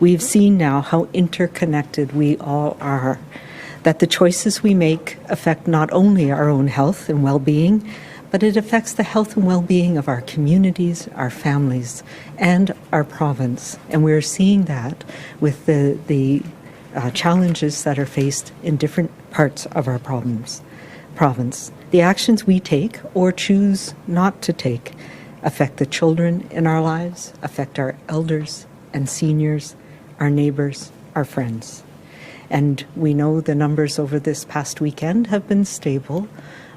We've seen now how interconnected we all are, that the choices we make affect not only our own health and well-being, but it affects the health and well-being of our communities, our families, and our province. And we're seeing that with the challenges that are faced in different parts of our province. The actions we take or choose not to take affect the children in our lives, affect our elders and seniors, our neighbors, our friends. And we know the numbers over this past weekend have been stable,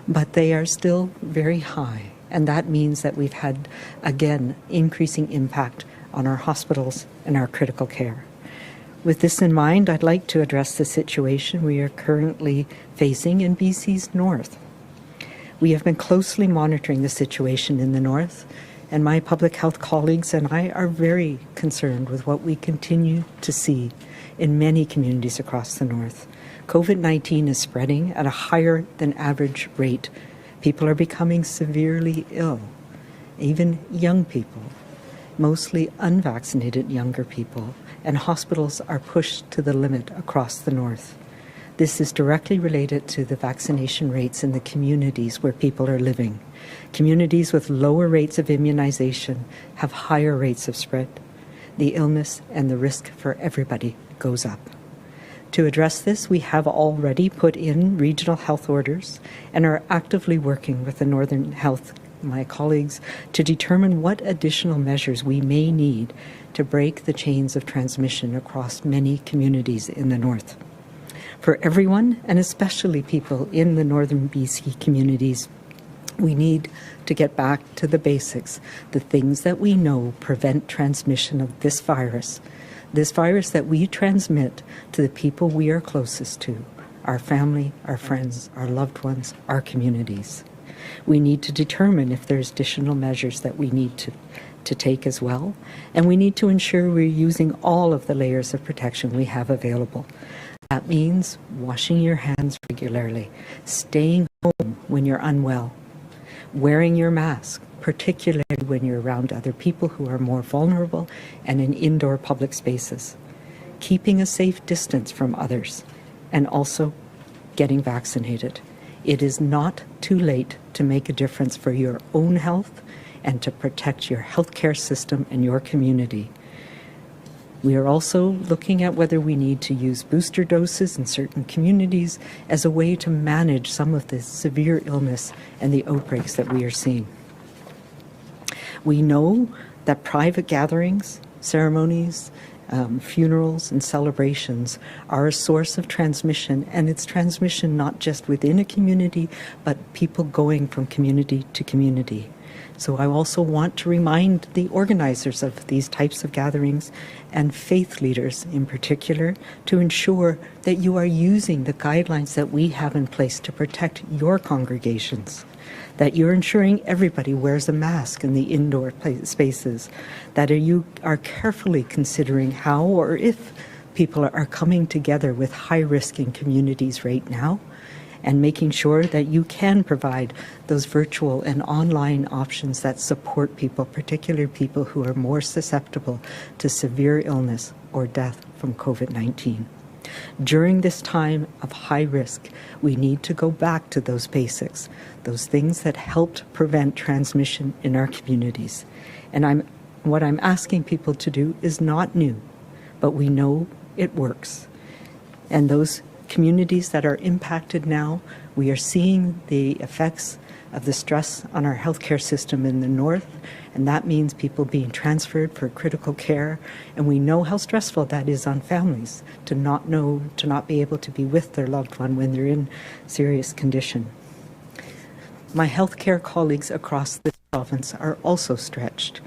but they are still very high. And that means that we've had, again, increasing impact on our hospitals and our critical care. With this in mind, I'd like to address the situation we are currently facing in BC's north. We have been closely monitoring the situation in the north, and my public health colleagues and I are very concerned with what we continue to see in many communities across the north. COVID-19 is spreading at a higher than average rate. People are becoming severely ill, even young people, mostly unvaccinated younger people, and hospitals are pushed to the limit across the north. This is directly related to the vaccination rates in the communities where people are living. Communities with lower rates of immunization have higher rates of spread. The illness and the risk for everybody goes up. To address this, we have already put in regional health orders and are actively working with the Northern Health, my colleagues, to determine what additional measures we may need to break the chains of transmission across many communities in the north. For everyone, and especially people in the northern BC communities, we need to get back to the basics, the things that we know prevent transmission of this virus that we transmit to the people we are closest to, our family, our friends, our loved ones, our communities. We need to determine if there's additional measures that we need to take as well, and we need to ensure we're using all of the layers of protection we have available. That means washing your hands regularly, staying home when you're unwell, wearing your mask, particularly when you're around other people who are more vulnerable and in indoor public spaces, keeping a safe distance from others, and also getting vaccinated. It is not too late to make a difference for your own health and to protect your healthcare system and your community. We are also looking at whether we need to use booster doses in certain communities as a way to manage some of the severe illness and the outbreaks that we are seeing. We know that private gatherings, ceremonies, funerals and celebrations are a source of transmission, and it's transmission not just within a community, but people going from community to community. So I also want to remind the organizers of these types of gatherings and faith leaders in particular to ensure that you are using the guidelines that we have in place to protect your congregations, that you're ensuring everybody wears a mask in the indoor spaces, that you are carefully considering how or if people are coming together with high risk in communities right now, and making sure that you can provide those virtual and online options that support people, particularly people who are more susceptible to severe illness or death from COVID-19. During this time of high risk, we need to go back to those basics, those things that helped prevent transmission in our communities. And what I'm asking people to do is not new, but we know it works. And those communities that are impacted now, we are seeing the effects of the stress on our healthcare system in the north, and that means people being transferred for critical care, and we know how stressful that is on families to not be able to be with their loved one when they're in serious condition. My healthcare colleagues across this province are also stretched,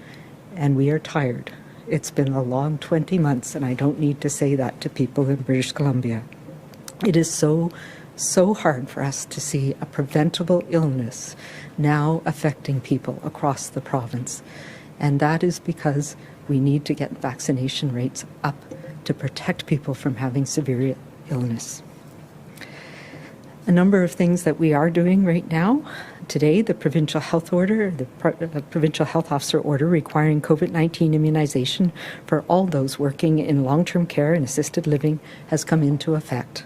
and we are tired. It's been a long 20 months, and I don't need to say that to people in British Columbia. It is so hard for us to see a preventable illness now affecting people across the province. And that is because we need to get vaccination rates up to protect people from having severe illness. A number of things that we are doing right now. Today, the Provincial Health Order, the Provincial Health Officer Order requiring COVID-19 immunization for all those working in long-term care and assisted living has come into effect.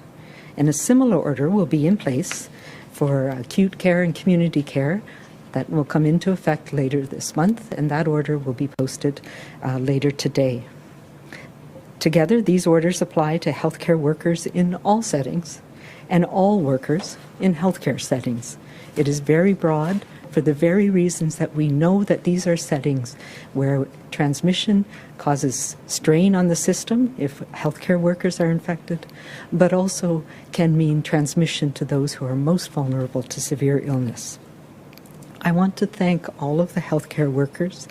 And a similar order will be in place for acute care and community care that will come into effect later this month, and that order will be posted later today. Together, these orders apply to healthcare workers in all settings and all workers in healthcare settings. It is very broad for the very reasons that we know that these are settings where transmission causes strain on the system if healthcare workers are infected, but also can mean transmission to those who are most vulnerable to severe illness. I want to thank all of the healthcare workers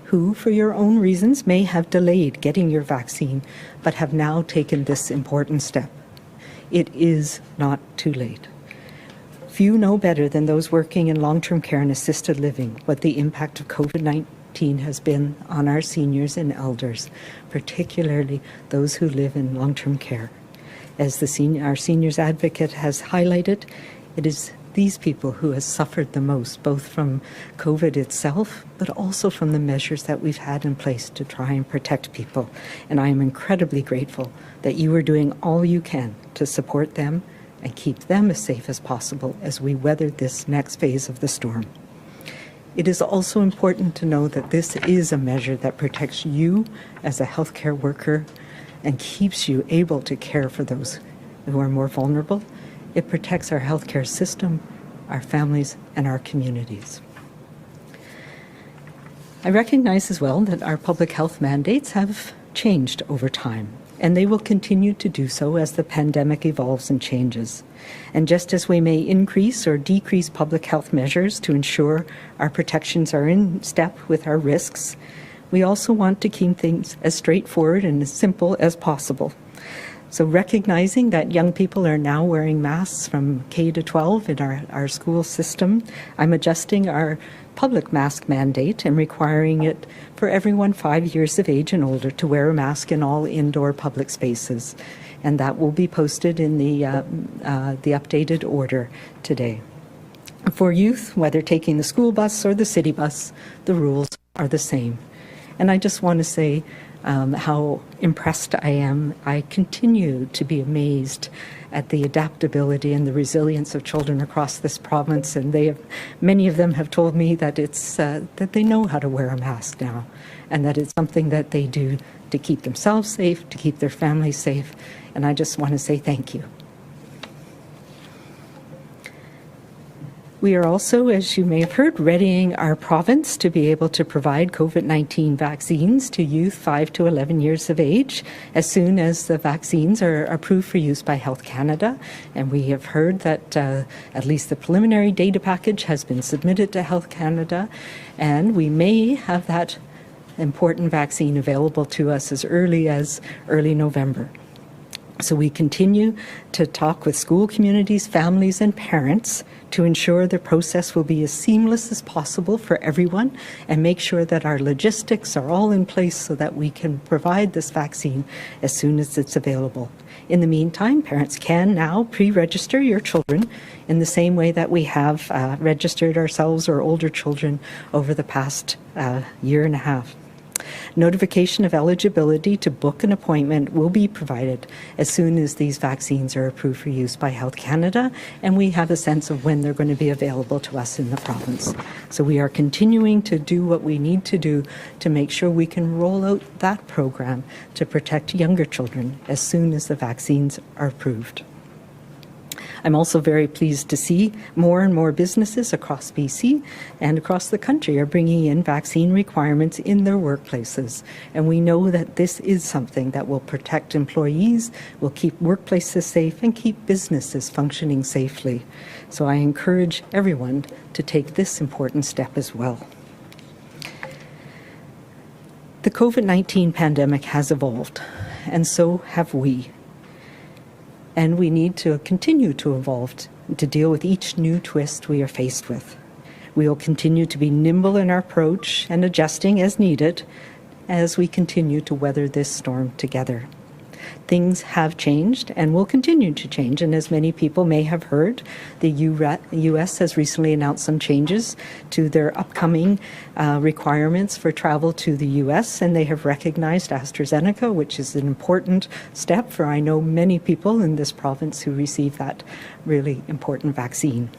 who, for your own reasons, may have delayed getting your vaccine, but have now taken this important step. It is not too late. Few know better than those working in long-term care and assisted living what the impact of COVID-19 has been on our seniors and elders, particularly those who live in long-term care. As our seniors advocate has highlighted, it is these people who have suffered the most, both from COVID itself, but also from the measures that we've had in place to try and protect people. And I am incredibly grateful that you are doing all you can to support them and keep them as safe as possible as we weather this next phase of the storm. It is also important to know that this is a measure that protects you as a healthcare worker and keeps you able to care for those who are more vulnerable. It protects our healthcare system, our families, and our communities. I recognize as well that our public health mandates have changed over time, and they will continue to do so as the pandemic evolves and changes. And just as we may increase or decrease public health measures to ensure our protections are in step with our risks, we also want to keep things as straightforward and as simple as possible. So recognizing that young people are now wearing masks from K to 12 in our school system, I'm adjusting our public mask mandate and requiring it for everyone 5 years of age and older to wear a mask in all indoor public spaces. And that will be posted in the updated order today. For youth, whether taking the school bus or the city bus, the rules are the same. And I just want to say how impressed I am. I continue to be amazed at the adaptability and the resilience of children across this province, and many of them have told me that that they know how to wear a mask now, and that it's something that they do to keep themselves safe, to keep their families safe, and I just want to say thank you. We are also, as you may have heard, readying our province to be able to provide COVID-19 vaccines to youth 5 to 11 years of age as soon as the vaccines are approved for use by Health Canada. And we have heard that at least the preliminary data package has been submitted to Health Canada, and we may have that important vaccine available to us as early November. So we continue to talk with school communities, families, and parents to ensure the process will be as seamless as possible for everyone and make sure that our logistics are all in place so that we can provide this vaccine as soon as it's available. In the meantime, parents can now pre-register your children in the same way that we have registered ourselves or older children over the past year and a half. Notification of eligibility to book an appointment will be provided as soon as these vaccines are approved for use by Health Canada, and we have a sense of when they're going to be available to us in the province. So we are continuing to do what we need to do to make sure we can roll out that program to protect younger children as soon as the vaccines are approved. I'm also very pleased to see more and more businesses across BC and across the country are bringing in vaccine requirements in their workplaces. And we know that this is something that will protect employees, will keep workplaces safe, and keep businesses functioning safely. So I encourage everyone to take this important step as well. The COVID-19 pandemic has evolved, and so have we. And we need to continue to evolve to deal with each new twist we are faced with. We will continue to be nimble in our approach and adjusting as needed as we continue to weather this storm together. Things have changed and will continue to change, and as many people may have heard, the U.S. has recently announced some changes to their upcoming requirements for travel to the U.S., and they have recognized AstraZeneca, which is an important step for, I know, many people in this province who receive that really important vaccine.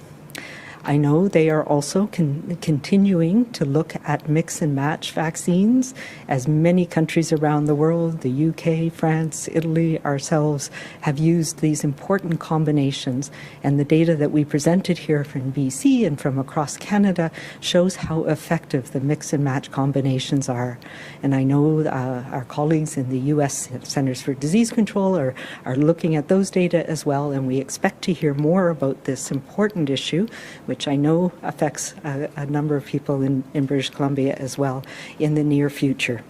I know they are also continuing to look at mix and match vaccines, as many countries around the world, the UK, France, Italy, ourselves, have used these important combinations. And the data that we presented here from BC and from across Canada shows how effective the mix and match combinations are. And I know our colleagues in the US Centers for Disease Control are looking at those data as well, and we expect to hear more about this important issue, which I know affects a number of people in British Columbia as well in the near future.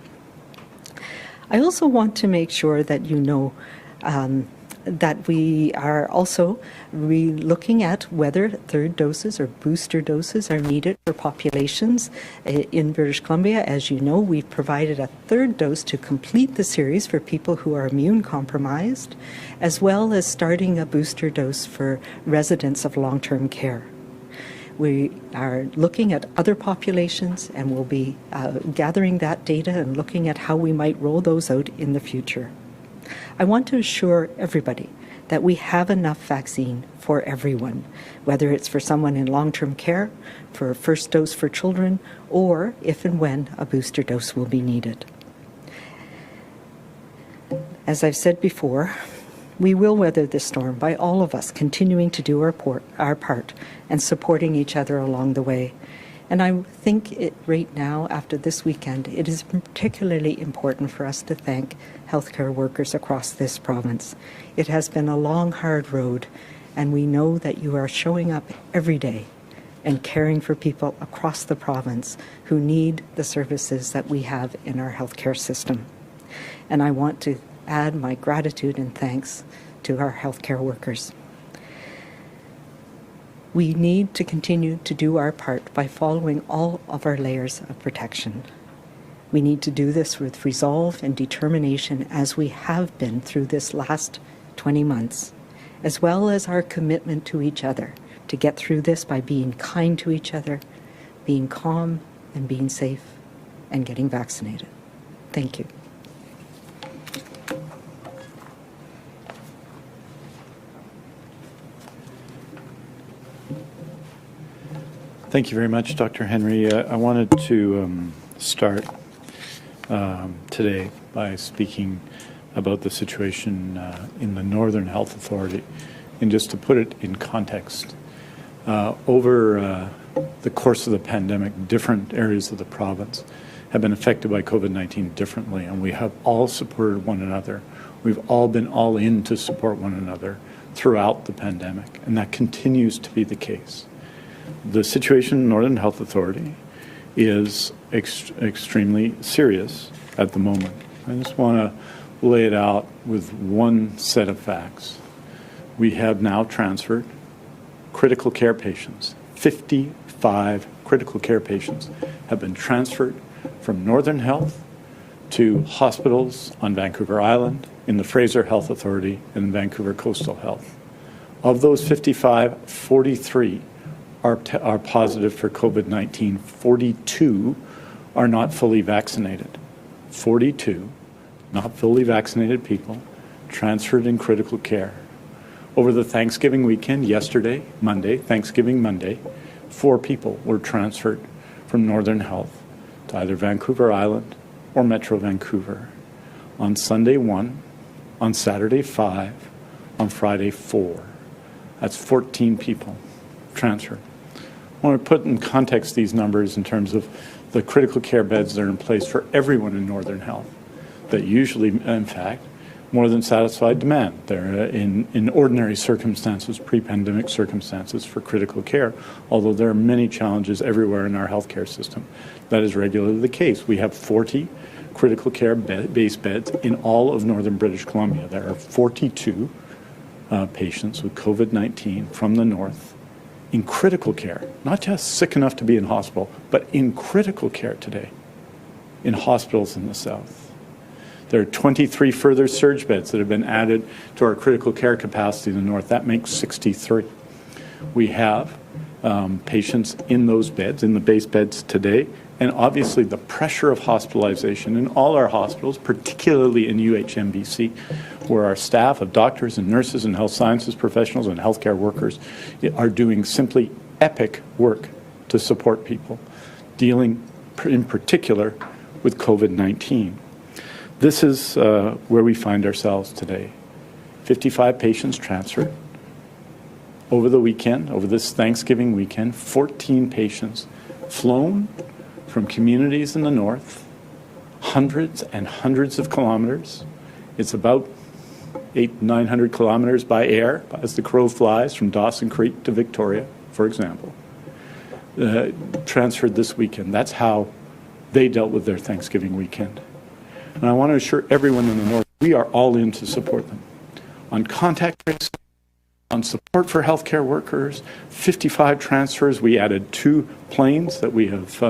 I also want to make sure that you know that we are also looking at whether third doses or booster doses are needed for populations in British Columbia. As you know, we've provided a third dose to complete the series for people who are immune compromised, as well as starting a booster dose for residents of long-term care. We are looking at other populations, and we'll be gathering that data and looking at how we might roll those out in the future. I want to assure everybody that we have enough vaccine for everyone, whether it's for someone in long-term care, for a first dose for children, or if and when a booster dose will be needed. As I've said before, we will weather this storm by all of us continuing to do our part and supporting each other along the way. And I think right now, after this weekend, it is particularly important for us to thank healthcare workers across this province. It has been a long, hard road, and we know that you are showing up every day and caring for people across the province who need the services that we have in our healthcare system. And I want to add my gratitude and thanks to our healthcare workers. We need to continue to do our part by following all of our layers of protection. We need to do this with resolve and determination, as we have been through this last 20 months, as well as our commitment to each other to get through this by being kind to each other, being calm and being safe, and getting vaccinated. Thank you. Thank you very much, Dr. Henry. I wanted to start today by speaking about the situation in the Northern Health Authority. And just to put it in context, over the course of the pandemic, different areas of the province have been affected by COVID-19 differently, and we have all supported one another. We've all been all in to support one another throughout the pandemic, and that continues to be the case. The situation in Northern Health Authority is extremely serious at the moment. I just want to lay it out with one set of facts. We have now transferred critical care patients. 55 critical care patients have been transferred from Northern Health to hospitals on Vancouver Island, in the Fraser Health Authority, and Vancouver Coastal Health. Of those 55, 43 are positive for COVID-19. 42 are not fully vaccinated. 42 not fully vaccinated people transferred in critical care. Over the Thanksgiving weekend, yesterday, Monday, Thanksgiving Monday, 4 people were transferred from Northern Health to either Vancouver Island or Metro Vancouver. On Sunday, 1, on Saturday, 5, on Friday, 4. That's 14 people transferred. I want to put in context these numbers in terms of the critical care beds that are in place for everyone in Northern Health, that usually, in fact, more than satisfy demand. They're in ordinary circumstances, pre-pandemic circumstances for critical care, although there are many challenges everywhere in our healthcare system. That is regularly the case. We have 40 critical care base beds in all of northern British Columbia. There are 42 patients with COVID-19 from the north in critical care, not just sick enough to be in hospital, but in critical care today in hospitals in the south. There are 23 further surge beds that have been added to our critical care capacity in the north. That makes 63. We have patients in those beds, in the base beds today, and obviously the pressure of hospitalization in all our hospitals, particularly in UHMBC, where our staff of doctors and nurses and health sciences professionals and healthcare workers are doing simply epic work to support people, dealing in particular with COVID-19. This is where we find ourselves today. 55 patients transferred. Over the weekend, over this Thanksgiving weekend, 14 patients flown from communities in the north, hundreds and hundreds of kilometers. It's about 800-900 kilometers by air as the crow flies from Dawson Creek to Victoria, for example, transferred this weekend. That's how they dealt with their Thanksgiving weekend. And I want to assure everyone in the north, we are all in to support them. On contact tracing, on support for healthcare workers, 55 transfers. We added 2 planes that we have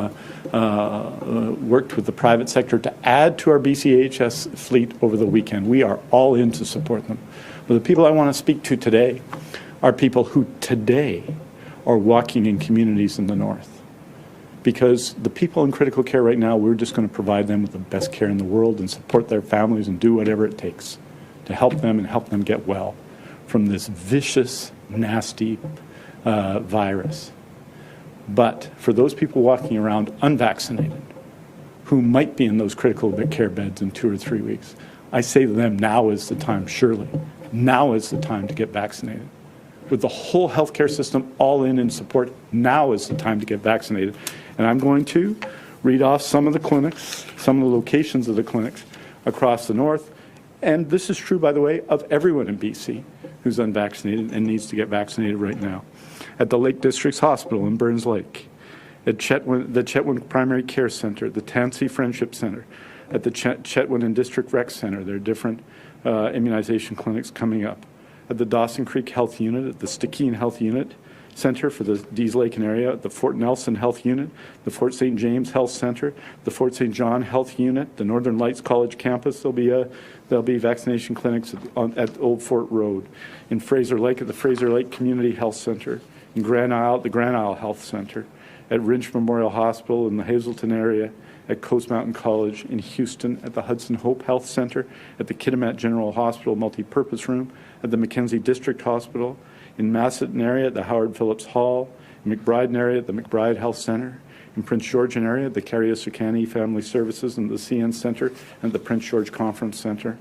worked with the private sector to add to our BCHS fleet over the weekend. We are all in to support them. But the people I want to speak to today are people who today are walking in communities in the north. Because the people in critical care right now, we're just going to provide them with the best care in the world and support their families and do whatever it takes to help them and help them get well from this vicious, nasty virus. But for those people walking around unvaccinated, who might be in those critical care beds in 2 or 3 weeks, I say to them, now is the time, surely. Now is the time to get vaccinated. With the whole healthcare system all in support, now is the time to get vaccinated. And I'm going to read off some of the clinics, some of the locations of the clinics across the north. And this is true, by the way, of everyone in BC who's unvaccinated and needs to get vaccinated right now. At the Lake Districts Hospital in Burns Lake, at the Chetwynd Primary Care Centre, the Tansy Friendship Centre, at the Chetwynd and District Rec Centre. There are different immunization clinics coming up. At the Dawson Creek Health Unit, at the Stikine Health Unit Centre for the Dease Lake area, at the Fort Nelson Health Unit, the Fort St. James Health Centre, the Fort St. John Health Unit, the Northern Lights College campus. There'll be vaccination clinics at Old Fort Road. In Fraser Lake, at the Fraser Lake Community Health Centre. In Grand Isle, at the Grand Isle Health Centre. At Ridge Memorial Hospital in the Hazelton area. At Coast Mountain College in Houston, at the Hudson Hope Health Centre, at the Kitimat General Hospital Multipurpose Room, at the Mackenzie District Hospital, in Macedon area at the Howard Phillips Hall, in McBride area at the McBride Health Centre, in Prince Georgian area at the Carriacicani Family Services and the CN Centre and the Prince George Conference Centre,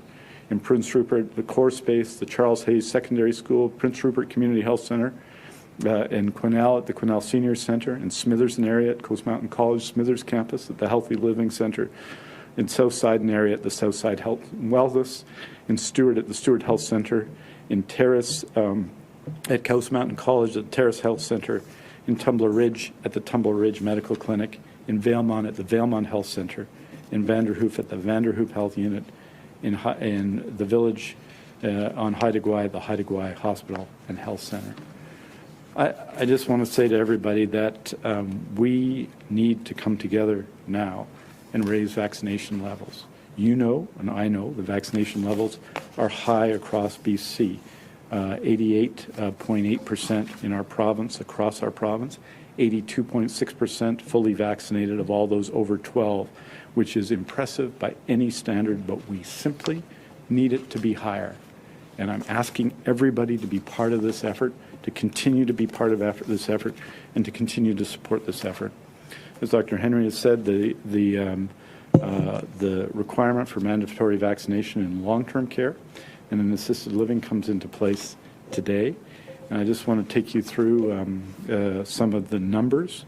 in Prince Rupert, the Core Space, the Charles Hayes Secondary School, Prince Rupert Community Health Centre, in Quesnel at the Quesnel Senior Centre, in Smitherson area at Coast Mountain College Smithers Campus at the Healthy Living Centre, in Southside area at the Southside Health and Wellness, in Stewart at the Stewart Health Centre, in Terrace at Coast Mountain College at the Terrace Health Centre, in Tumbler Ridge at the Tumbler Ridge Medical Clinic, in Valemont at the Valemont Health Centre, in Vanderhoof at the Vanderhoof Health Unit, in the village on Haida Gwaii at the Haida Gwaii Hospital and Health Centre. I just want to say to everybody that we need to come together now and raise vaccination levels. You know, and I know, the vaccination levels are high across BC. 88.8% in our province, across our province, 82.6% fully vaccinated of all those over 12, which is impressive by any standard, but we simply need it to be higher. And I'm asking everybody to be part of this effort, to continue to be part of this effort, and to continue to support this effort. As Dr. Henry has said, the requirement for mandatory vaccination in long-term care and in assisted living comes into place today. And I just want to take you through some of the numbers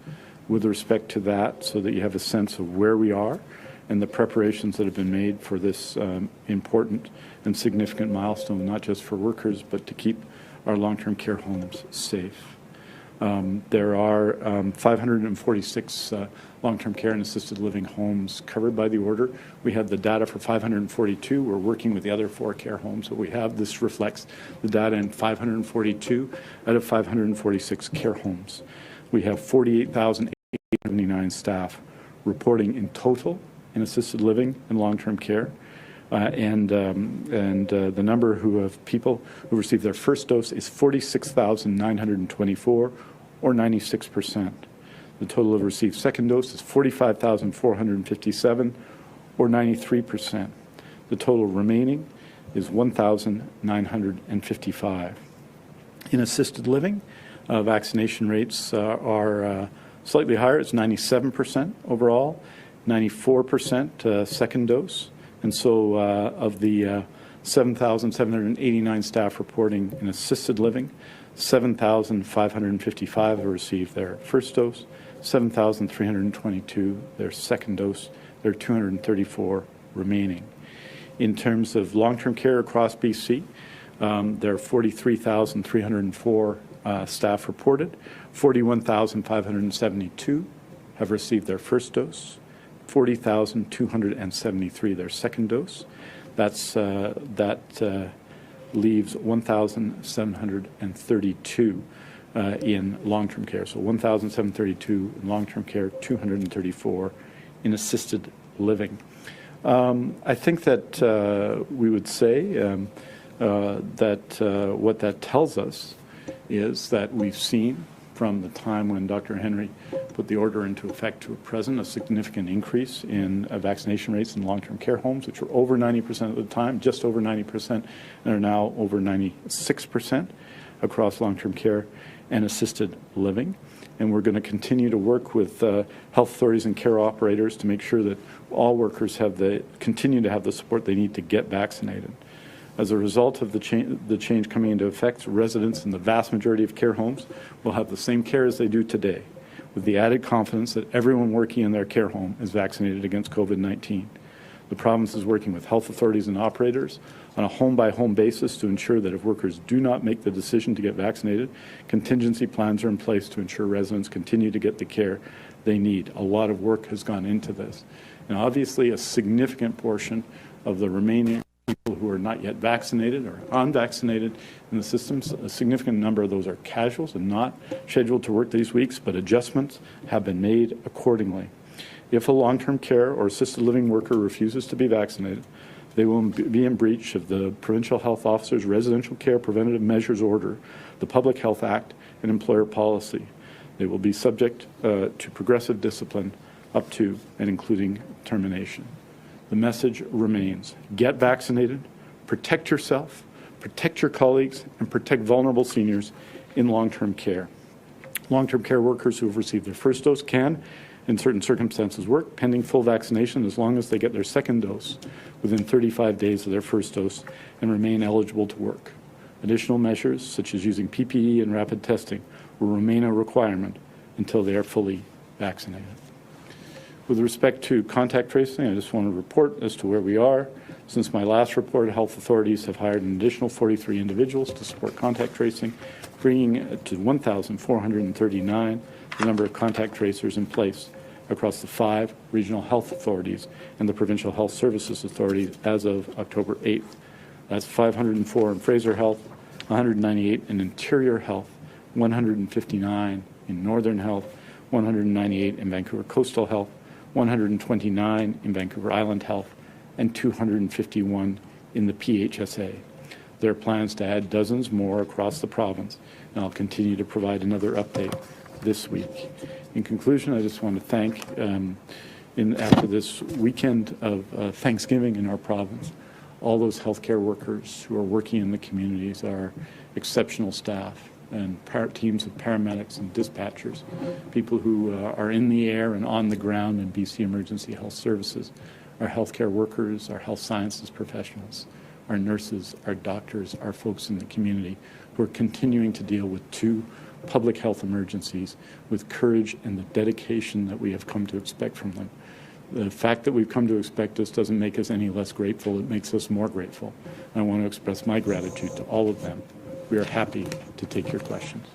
with respect to that so that you have a sense of where we are and the preparations that have been made for this important and significant milestone, not just for workers, but to keep our long-term care homes safe. There are 546 long-term care and assisted living homes covered by the order. We have the data for 542. We're working with the other 4 care homes that we have. This reflects the data in 542 out of 546 care homes. We have 48,879 staff reporting in total in assisted living and long-term care. The number of people who received their first dose is 46,924, or 96%. The total of received second dose is 45,457, or 93%. The total remaining is 1,955. In assisted living, vaccination rates are slightly higher. It's 97% overall, 94% second dose. And so of the 7,789 staff reporting in assisted living, 7,555 have received their first dose, 7,322 their second dose, there are 234 remaining. In terms of long-term care across BC, there are 43,304 staff reported, 41,572 have received their first dose, 40,273 their second dose. That leaves 1,732 in long-term care. So 1,732 in long-term care, 234 in assisted living. I think that we would say that what that tells us is that we've seen from the time when Dr. Henry put the order into effect to present a significant increase in vaccination rates in long-term care homes, which were over 90% at the time, just over 90%, and are now over 96% across long-term care and assisted living. And we're going to continue to work with health authorities and care operators to make sure that all workers continue to have the support they need to get vaccinated. As a result of the change coming into effect, residents in the vast majority of care homes will have the same care as they do today, with the added confidence that everyone working in their care home is vaccinated against COVID-19. The province is working with health authorities and operators on a home-by-home basis to ensure that if workers do not make the decision to get vaccinated, contingency plans are in place to ensure residents continue to get the care they need. A lot of work has gone into this. And obviously, a significant portion of the remaining people who are not yet vaccinated or unvaccinated in the systems, a significant number of those are casuals and not scheduled to work these weeks, but adjustments have been made accordingly. If a long-term care or assisted living worker refuses to be vaccinated, they will be in breach of the Provincial Health Officer's Residential Care Preventative Measures Order, the Public Health Act, and employer policy. They will be subject to progressive discipline up to and including termination. The message remains: get vaccinated, protect yourself, protect your colleagues, and protect vulnerable seniors in long-term care. Long-term care workers who have received their first dose can, in certain circumstances, work pending full vaccination as long as they get their second dose within 35 days of their first dose and remain eligible to work. Additional measures, such as using PPE and rapid testing, will remain a requirement until they are fully vaccinated. With respect to contact tracing, I just want to report as to where we are. Since my last report, health authorities have hired an additional 43 individuals to support contact tracing, bringing it to 1,439 the number of contact tracers in place across the 5 regional health authorities and the Provincial Health Services Authority as of October 8th. That's 504 in Fraser Health, 198 in Interior Health, 159 in Northern Health, 198 in Vancouver Coastal Health, 129 in Vancouver Island Health, and 251 in the PHSA. There are plans to add dozens more across the province, and I'll continue to provide another update this week. In conclusion, I just want to thank, after this weekend of Thanksgiving in our province, all those healthcare workers who are working in the communities, our exceptional staff, and teams of paramedics and dispatchers, people who are in the air and on the ground in BC Emergency Health Services, our healthcare workers, our health sciences professionals, our nurses, our doctors, our folks in the community who are continuing to deal with 2 public health emergencies with courage and the dedication that we have come to expect from them. The fact that we've come to expect this doesn't make us any less grateful. It makes us more grateful. I want to express my gratitude to all of them. We are happy to take your questions.